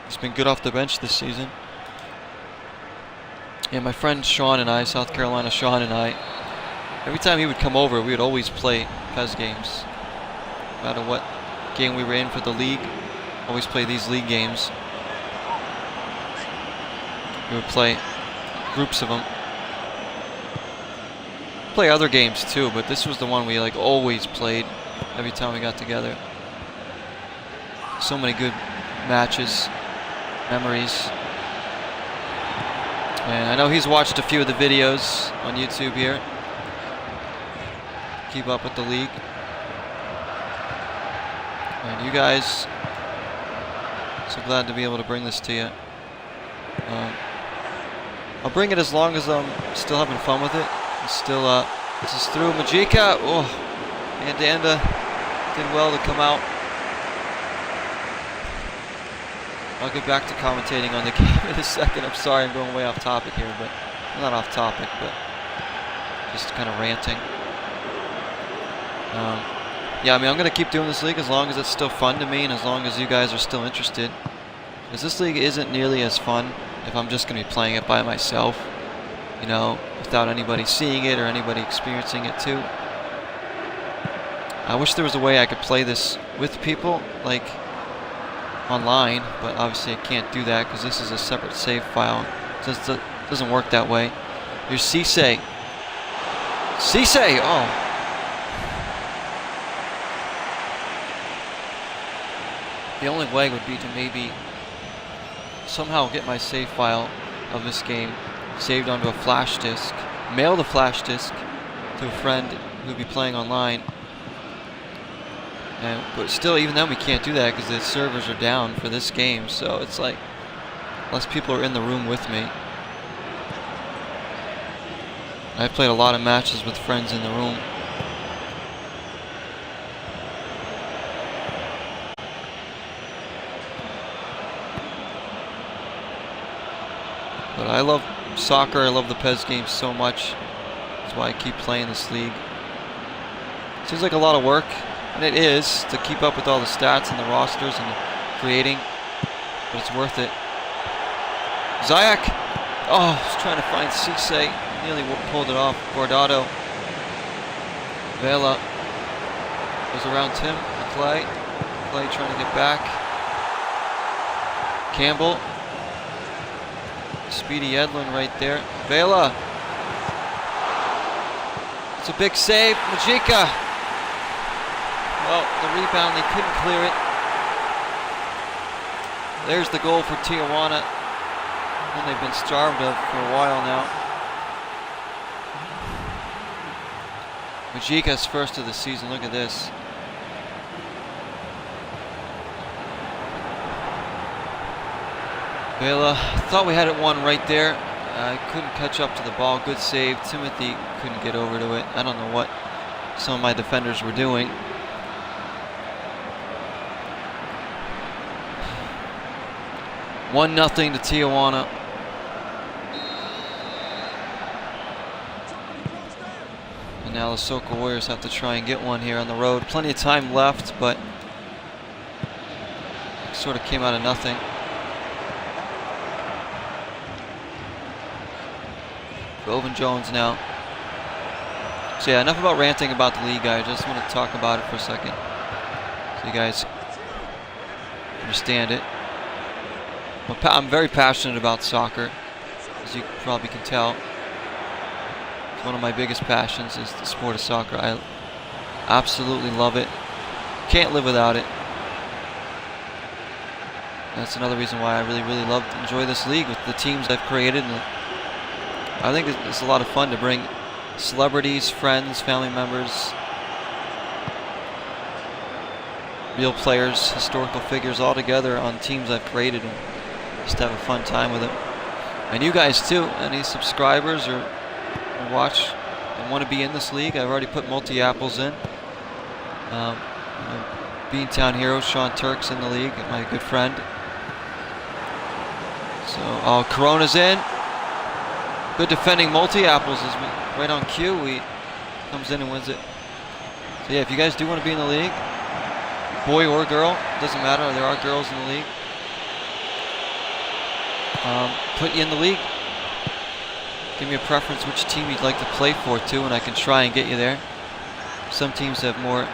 He's been good off the bench this season. Yeah, my friend Sean and I, South Carolina Sean and I, every time he would come over, we would always play PES games. No matter what game we were in for the league, always play these league games. We would play groups of them. Play other games too, but this was the one we like always played every time we got together. So many good matches, memories. And I know he's watched a few of the videos on YouTube here. Keep up with the league. And you guys, so glad to be able to bring this to you. I'll bring it as long as I'm still having fun with it. It's still, this is through Majika. Oh, and Danda did well to come out. I'll get back to commentating on the game in a second. I'm sorry I'm going way off topic here, but not off topic, but just kind of ranting. Yeah, I mean, I'm going to keep doing this league as long as it's still fun to me and as long as you guys are still interested. Because this league isn't nearly as fun if I'm just going to be playing it by myself, you know, without anybody seeing it or anybody experiencing it too. I wish there was a way I could play this with people, like online, but obviously I can't do that because this is a separate save file. It doesn't work that way. Here's Cisse. Cisse! Oh! The only way would be to maybe somehow get my save file of this game saved onto a flash disk, mail the flash disk to a friend who'd be playing online. But still, even then we can't do that because the servers are down for this game, so it's like unless people are in the room with me. I've played a lot of matches with friends in the room. But I love soccer, I love the PES games so much. That's why I keep playing this league. Seems like a lot of work, and it is, to keep up with all the stats and the rosters and the creating, but it's worth it. Zayak! Oh, I was trying to find Cisse. Nearly pulled it off. Bordado. Vela goes around Tim. Clay. Clay trying to get back. Campbell. Speedy Edlin right there. Vela. It's a big save. Majika. Well, the rebound, they couldn't clear it. There's the goal for Tijuana. One they've been starved of for a while now. Majika's first of the season. Look at this. Vela, thought we had it won right there. I couldn't catch up to the ball. Good save. Timothy couldn't get over to it. I don't know what some of my defenders were doing. One nothing to Tijuana. And now the SOCA Warriors have to try and get one here on the road. Plenty of time left, but sort of came out of nothing. Jovan Jones now. So yeah, enough about ranting about the league, guys. I just want to talk about it for a second, so you guys understand it. I'm very passionate about soccer, as you probably can tell. It's one of my biggest passions is the sport of soccer. I absolutely love it. Can't live without it. That's another reason why I really enjoy this league with the teams I've created. And I think it's a lot of fun to bring celebrities, friends, family members, real players, historical figures all together on teams I've created and just have a fun time with it. And you guys too, any subscribers or watch and want to be in this league, I've already put multi-apples in. Beantown Hero, Sean Turk's in the league, my good friend. So, Corona's in. Good defending multi-apples is right on cue. He comes in and wins it. So yeah, if you guys do want to be in the league, boy or girl, doesn't matter. There are girls in the league. Put you in the league. Give me a preference which team you'd like to play for too, and I can try and get you there. Some teams have more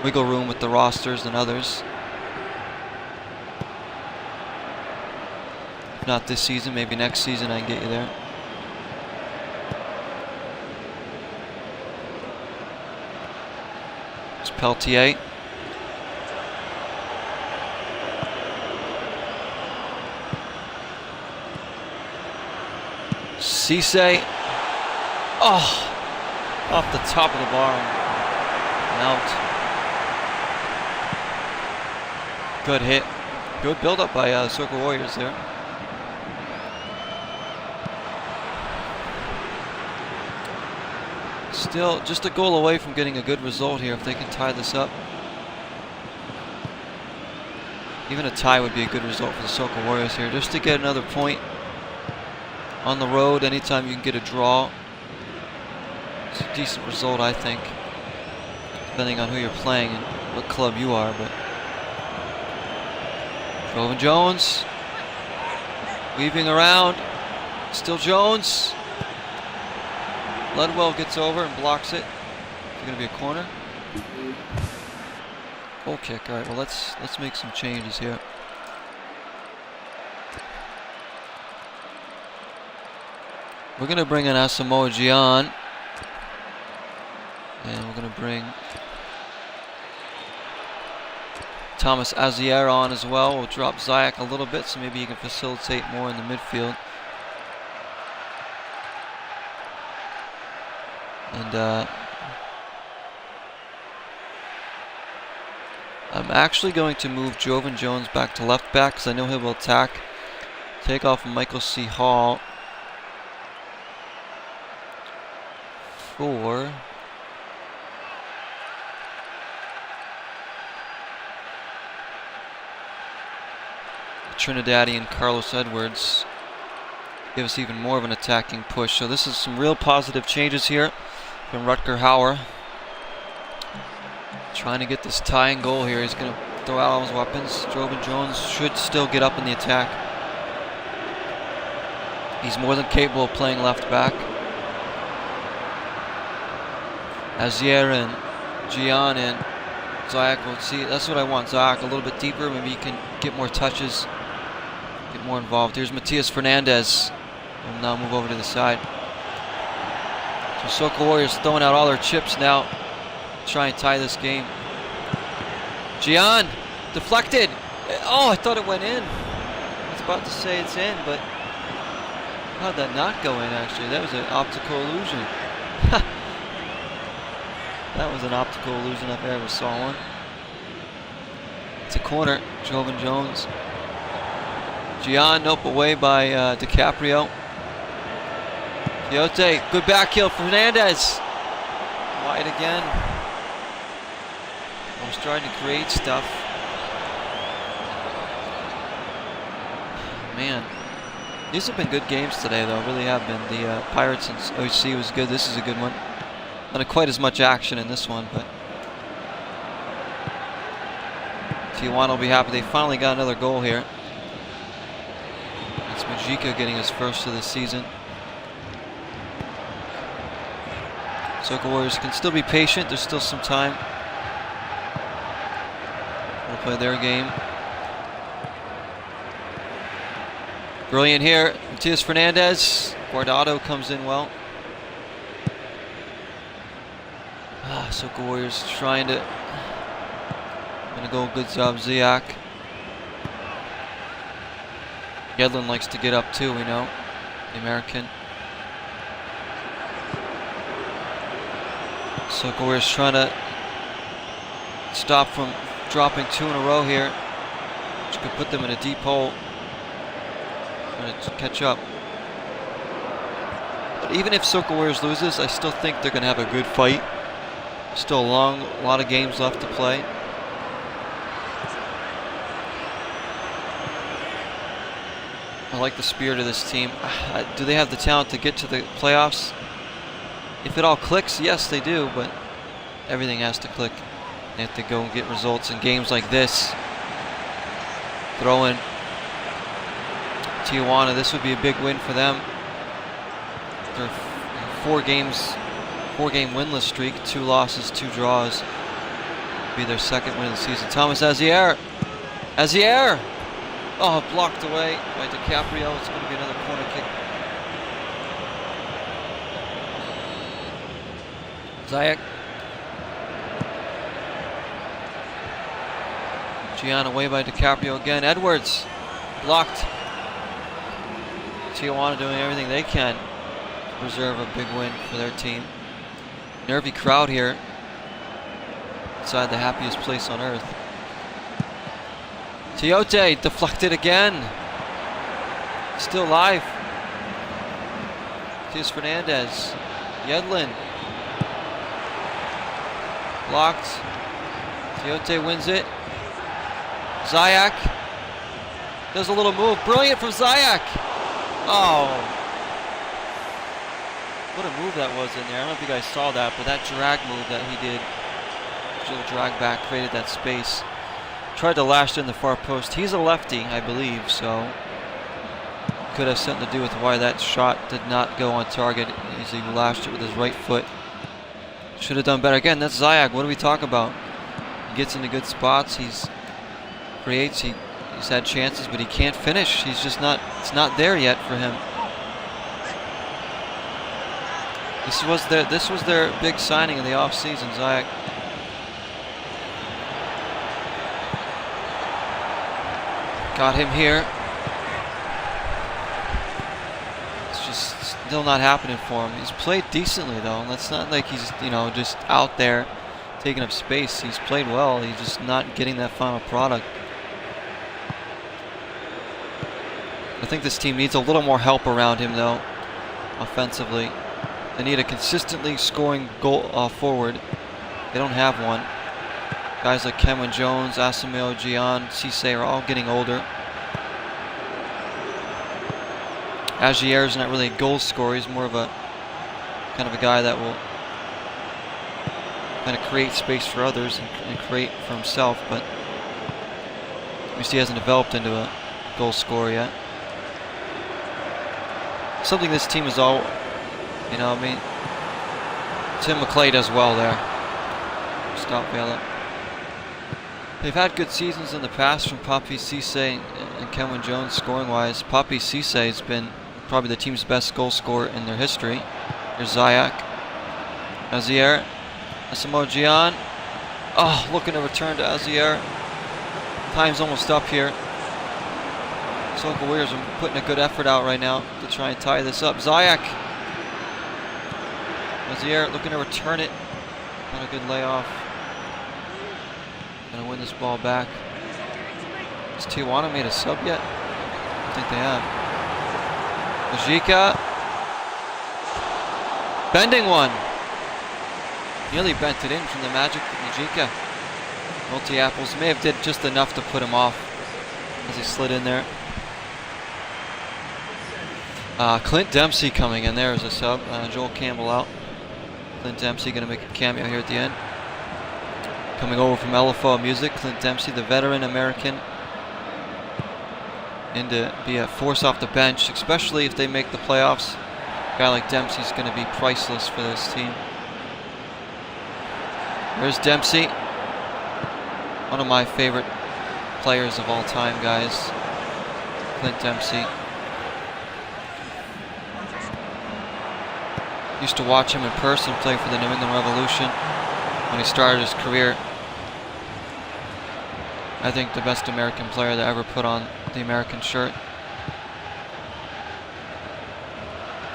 wiggle room with the rosters than others. If not this season, maybe next season I can get you there. It's Peltier. Cisse. Oh, off the top of the bar and out. Good hit. Good build-up by SOCA Warriors there. Still just a goal away from getting a good result here if they can tie this up. Even a tie would be a good result for the SOCA Warriors here, just to get another point on the road. Anytime you can get a draw, it's a decent result, I think, depending on who you're playing and what club you are. But Jovan Jones weaving around, still Jones. Ledwell gets over and blocks it. It's going to be a corner. Goal kick. All right. Well, let's make some changes here. We're going to bring in Asamoah Gyan, and we're going to bring Thomas Azier on as well. We'll drop Ziyech a little bit, so maybe he can facilitate more in the midfield. And I'm actually going to move Jovan Jones back to left back because I know he will attack. Take off Michael C. Hall for Trinidadian Carlos Edwards. Give us even more of an attacking push. So this is some real positive changes here from Rutger Hauer. Trying to get this tying goal here. He's going to throw out all his weapons. Jovan Jones should still get up in the attack. He's more than capable of playing left back. Azier and Gyan and Ziyech will see. That's what I want. Ziyech a little bit deeper. Maybe he can get more touches, get more involved. Here's Matias Fernandez. We'll now move over to the side. So SOCA Warriors throwing out all their chips now. Try and tie this game. Gyan deflected. Oh, I thought it went in. I was about to say it's in, but how'd that not go in actually? That was an optical illusion. That was an optical illusion if I ever saw one. It's a corner. Jovan Jones. Gyan, nope, away by DiCaprio. Quixote, good back heel. Fernandez. Wide again. I was trying to create stuff. Man. These have been good games today, though. Really have been. The Pirates and OC was good. This is a good one. Not quite as much action in this one, but Tijuana will be happy. They finally got another goal here. It's Majika getting his first of the season. SOCA Warriors can still be patient. There's still some time. They'll play their game. Brilliant here. Matias Fernandez. Guardado comes in well. SOCA Warriors trying to. Gonna go, good job, Ziak. Yedlin likes to get up too, we know. The American. SOCA Warriors trying to stop from dropping 2 in a row here, which could put them in a deep hole. Trying to catch up. But even if SOCA Warriors loses, I still think they're gonna have a good fight. Still a lot of games left to play. I like the spirit of this team. Do they have the talent to get to the playoffs? If it all clicks, yes they do, but everything has to click. They have to go and get results in games like this. Throw in Tijuana, this would be a big win for them. They're 4-game winless streak, 2 losses, 2 draws. Be their second win of the season. Thomas Azier! Azier! Oh, blocked away by DiCaprio. It's going to be another corner kick. Zayek. Gian away by DiCaprio again. Edwards. Blocked. Tijuana doing everything they can to preserve a big win for their team. Nervy crowd here. Inside the happiest place on earth. Tiote deflected again. Still live. Matias Fernandez. Yedlin. Blocked. Tiote wins it. Zayak does a little move. Brilliant from Zayak. Oh. What a move that was in there. I don't know if you guys saw that, but that drag move that he did. Little drag back created that space. Tried to lash in the far post. He's a lefty, I believe, so could have something to do with why that shot did not go on target as he lashed it with his right foot. Should have done better. Again, that's Zayak. What do we talk about? He gets into good spots. He's creates. He's had chances, but he can't finish. He's just not. It's not there yet for him. This was their big signing in the offseason. Zayak. Got him here. It's just still not happening for him. He's played decently though. It's not like he's, you know, just out there taking up space. He's played well. He's just not getting that final product. I think this team needs a little more help around him though, offensively. They need a consistently scoring goal forward. They don't have one. Guys like Kenwin Jones, Asameo, Gian, Cisse are all getting older. Agier's not really a goal scorer. He's more of a kind of a guy that will kind of create space for others and create for himself, but at least he hasn't developed into a goal scorer yet. Something this team is all, you know, I mean, Tim McClay does well there. Stop Vela. They've had good seasons in the past from Papi Cisse and Kenwin Jones scoring-wise. Papi Cisse has been probably the team's best goal scorer in their history. Here's Zayak. Azier. Asamoah Gyan. Oh, looking to return to Azier. Time's almost up here. SOCA Warriors are putting a good effort out right now to try and tie this up. Zayak. Azier looking to return it. Not a good layoff. Gonna win this ball back. Has Tijuana made a sub yet? I don't think they have. Majika. Bending one. Nearly bent it in from the magic of Majika. Multi-apples may have did just enough to put him off as he slid in there. Clint Dempsey coming in there as a sub. Joel Campbell out. Clint Dempsey gonna make a cameo here at the end. Coming over from LFO Music, Clint Dempsey, the veteran American, in to be a force off the bench, especially if they make the playoffs. A guy like Dempsey's going to be priceless for this team. There's Dempsey, one of my favorite players of all time, guys. Clint Dempsey. Used to watch him in person play for the New England Revolution when he started his career. I think the best American player that ever put on the American shirt.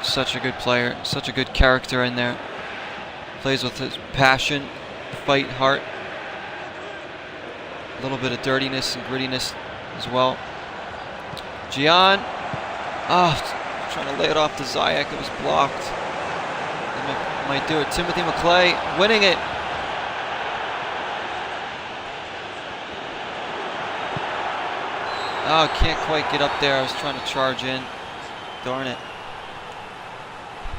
Such a good player, such a good character in there. Plays with his passion, fight, heart. A little bit of dirtiness and grittiness as well. Gian. Trying to lay it off to Ziyech. It was blocked. Might do it. Timothy McClay winning it. Oh, can't quite get up there. I was trying to charge in. Darn it.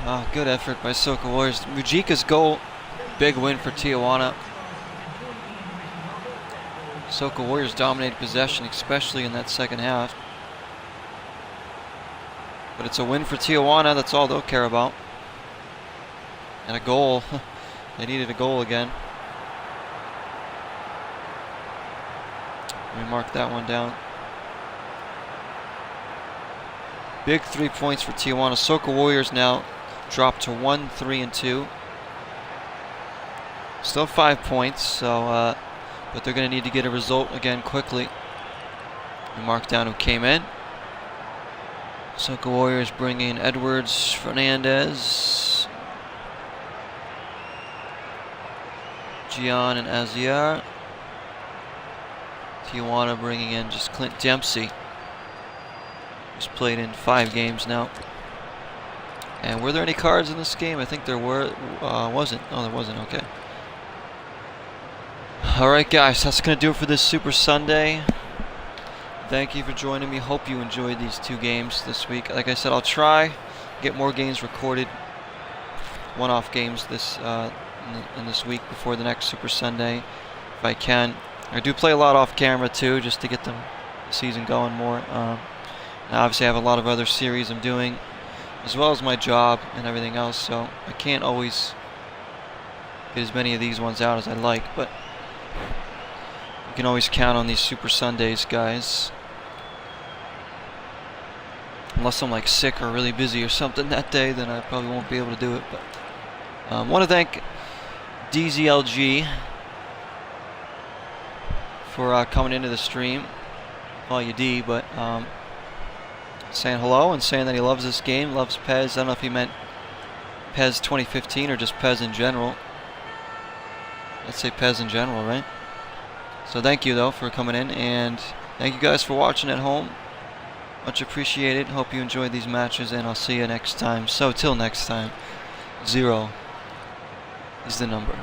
Oh, good effort by SOCA Warriors. Mujika's goal. Big win for Tijuana. SOCA Warriors dominated possession, especially in that second half. But it's a win for Tijuana. That's all they'll care about. And a goal. They needed a goal again. Let me mark that one down. Big 3 points for Tijuana. SOCA Warriors now dropped to 1-3-2. Still 5 points, so but they're going to need to get a result again quickly. We mark down who came in. SOCA Warriors bring in Edwards, Fernandez, Gian and Aziar. Tijuana bringing in just Clint Dempsey. He's played in 5 games now. And were there any cards in this game? I think there were. Wasn't. Oh, there wasn't. Okay. Alright guys, that's going to do it for this Super Sunday. Thank you for joining me. Hope you enjoyed these 2 games this week. Like I said, I'll try get more games recorded. One-off games this in this week before the next Super Sunday, if I can. I do play a lot off camera too, just to get the season going more. And obviously I have a lot of other series I'm doing, as well as my job and everything else, so I can't always get as many of these ones out as I like, but you can always count on these Super Sundays, guys. Unless I'm like sick or really busy or something that day, then I probably won't be able to do it. But I want to thank DZLG for coming into the stream. Call you D, but saying hello and saying that he loves this game, loves PES. I don't know if he meant PES 2015 or just PES in general. Let's say PES in general, right? So thank you though for coming in, and thank you guys for watching at home. Much appreciated. Hope you enjoyed these matches, and I'll see you next time. So till next time, 0 is the number.